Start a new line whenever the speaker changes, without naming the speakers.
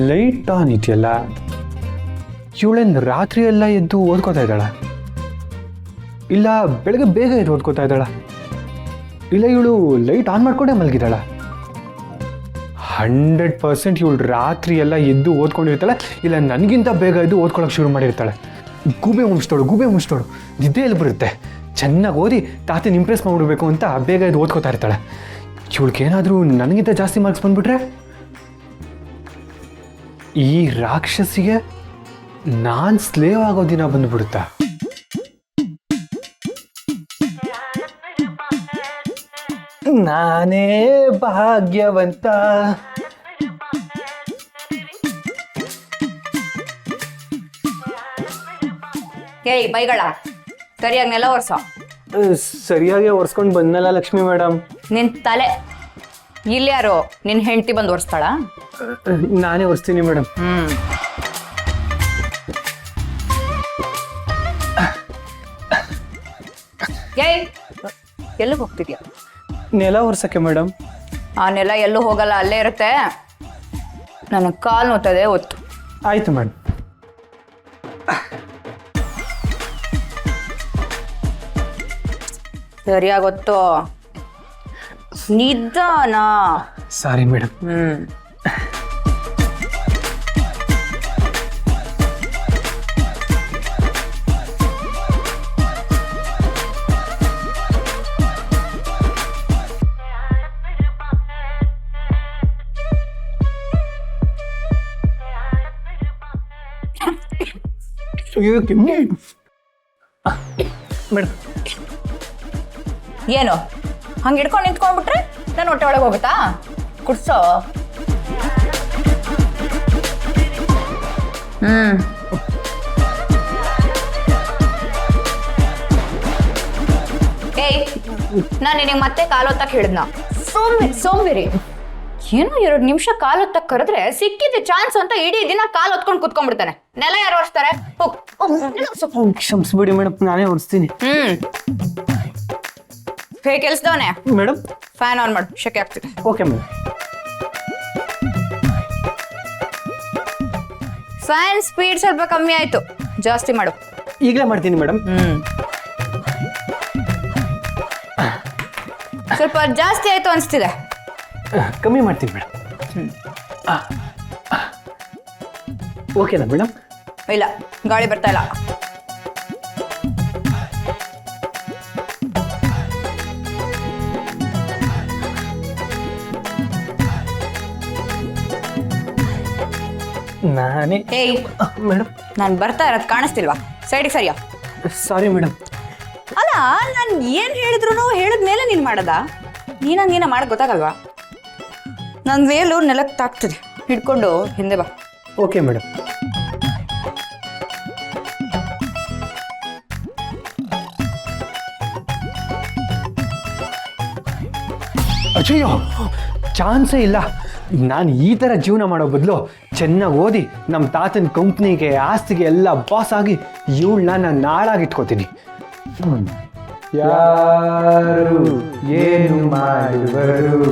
Light on ಇದೆಯಲ್ಲ, ಇವಳೇನು ರಾತ್ರಿ ಎಲ್ಲ ಎದ್ದು ಓದ್ಕೋತಾ ಇದ್ದಾಳ, ಇಲ್ಲ ಬೆಳಗ್ಗೆ ಬೇಗ ಎದ್ದು ಓದ್ಕೋತಾ ಇದ್ದಾಳ, ಇಲ್ಲ ಇವಳು ಲೈಟ್ ಆನ್ ಮಾಡ್ಕೊಂಡೇ ಮಲಗಿದ್ದಾಳ. 100% ಇವಳು ರಾತ್ರಿ ಎಲ್ಲ ಎದ್ದು ಓದ್ಕೊಂಡಿರ್ತಾಳೆ, ಇಲ್ಲ ನನಗಿಂತ ಬೇಗ ಎದ್ದು ಓದ್ಕೊಳಕ್ಕೆ ಶುರು ಮಾಡಿರ್ತಾಳೆ. ಗೂಬೆ ಮುಗಿಸ್ತೋಳು ನಿದ್ದೆ ಎಲ್ಲಿ ಬರುತ್ತೆ. ಚೆನ್ನಾಗಿ ಓದಿ ತಾತನ ಇಂಪ್ರೆಸ್ ಮಾಡಿಬಿಡ್ಬೇಕು ಅಂತ ಬೇಗ ಎದ್ದು ಓದ್ಕೋತಾ ಇರ್ತಾಳೆ. ಇವಳಿಗೇನಾದರೂ ನನಗಿಂತ ಜಾಸ್ತಿ ಮಾರ್ಕ್ಸ್ ಬಂದ್ಬಿಟ್ರೆ ಈ ರಾಕ್ಷಸಿಗೆ ನಾನು ಸ್ಲೇವ್ ಆಗೋ ದಿನ ಬಂದ್ಬಿಡುತ್ತಾ? ನಾನೇ ಭಾಗ್ಯವಂತ.
ಏಯ್ ಬೈಗಳ, ಸರಿಯಾಗಿ ನೆಲ ಒರ್ಸೋ.
ಸರಿಯಾಗಿ ಒರ್ಸ್ಕೊಂಡು ಬಂದಲ್ಲ ಲಕ್ಷ್ಮಿ ಮೇಡಮ್.
ನಿನ್ ತಲೆ ಇಲ್ಲಿ ಯಾರು ನಿನ್ ಹೆಂಡತಿ ಬಂದು ಒರ್ಸ್ತಾಳ?
ನಾನೇ ಒರ್ಸ್ತೀನಿ ಮೇಡಮ್.
ಏಯ್ ಎಲ್ಲಿಗೆ ಹೋಗ್ತಿದ್ಯಾ?
ನೆಲ ಒರ್ಸಕ್ಕೆ ಮೇಡಮ್.
ಆ ನೆಲ ಎಲ್ಲೂ ಹೋಗಲ್ಲ, ಅಲ್ಲೇ ಇರುತ್ತೆ. ನನಗೆ ಕಾಲು ನೋತದೆ, ಒತ್ತು.
ಆಯ್ತು ಮೇಡಮ್.
ಸರಿಯಾಗೊತ್ತು. ನಿಧಾನ.
Sorry madam. ಮೇಡಮ್
ಏನು ಹಂಗೆ ಹಿಡ್ಕೊಂಡು ನಿಂತ್ಕೊಂಡ್ಬಿಟ್ರೆ ನಾನು ಹೊಟ್ಟೆ ಒಳಗೆ ಹೋಗುತ್ತಾ? ಕುಡ್ಸೋ. ಏಯ್, ನಾನು ನಿನಗೆ ಮತ್ತೆ ಕಾಲೊತ್ತಕ್ಕೆ ಹೇಳಿದ್ನ? ಸೋಂಬೇರಿ. ಏನೋ 2 ನಿಮಿಷ ಕಾಲೊತ್ತಕ್ಕೆ ಕರೆದ್ರೆ ಸಿಕ್ಕಿದ್ದೆ ಚಾನ್ಸ್ ಅಂತ ಇಡೀ ದಿನ ಕಾಲು ಹೊತ್ಕೊಂಡು ಕುತ್ಕೊಂಡ್ಬಿಡ್ತಾನೆ. ನೆಲ ಯಾರು ಒರೆಸ್ತಾರೆ?
ಕ್ಷಮಿಸ್ಬಿಡಿ ಮೇಡಮ್, ನಾನೇ ಒರೆಸ್ತೀನಿ.
ಹೇ ಕೆಲ್ಸದವನೇ
ಮೇಡಮ್,
ಫ್ಯಾನ್ ಆನ್ ಮಾಡು, ಶೆಕೆ ಆಗ್ತಿದೆ.
Okay madam.
ಫ್ಯಾನ್ ಸ್ಪೀಡ್ ಸ್ವಲ್ಪ ಕಮ್ಮಿ ಆಯ್ತು, ಜಾಸ್ತಿ ಮಾಡು.
ಈಗಲೇ ಮಾಡ್ತೀನಿ ಮೇಡಮ್.
ಸ್ವಲ್ಪ ಜಾಸ್ತಿ ಆಯ್ತು ಅನಿಸ್ತಿದೆ.
ಕಮ್ಮಿ ಮಾಡ್ತೀನಿ ಮೇಡಮ್. ಓಕೆನಾ ಮೇಡಮ್?
ಇಲ್ಲ, ಗಾಳಿ ಬರ್ತಾ ಇಲ್ಲ.
ನಾನೇ.
ಏಯ್
ಮೇಡಮ್,
ನಾನು ಬರ್ತಾ ಇರೋದು ಕಾಣಿಸ್ತಿಲ್ವಾ? ಸೈಡಿಗೆ ಸರಿಯಾ?
Sorry madam.
ಅಲ್ಲ, ನಾನು ಏನು ಹೇಳಿದ್ರು ಹೇಳಿದ್ಮೇಲೆ ನೀನು ಮಾಡೋದಾ? ನೀನ ಮಾಡೋದು ಗೊತ್ತಾಗಲ್ವಾ? ನನ್ನ ವೇಲು ನೆಲಕ್ಕೆ ತಾಕ್ತಿದೆ, ಹಿಡ್ಕೊಂಡು ಹಿಂದೆ ಬಾ.
Okay madam. ಅಯ್ಯೋ, ಚಾನ್ಸೇ ಇಲ್ಲ. ನಾನು ಈ ಥರ ಜೀವನ ಮಾಡೋ ಬದಲು ಚೆನ್ನಾಗಿ ಓದಿ ನಮ್ಮ ತಾತನ ಕಂಪ್ನಿಗೆ ಆಸ್ತಿಗೆ ಎಲ್ಲ ಬಾಸ್ ಆಗಿ ಇವಳನ್ನ ನಾನು ನಾಳಾಗಿಟ್ಕೋತೀನಿ. ಯಾರು ಏನು ಮಾಡುವರು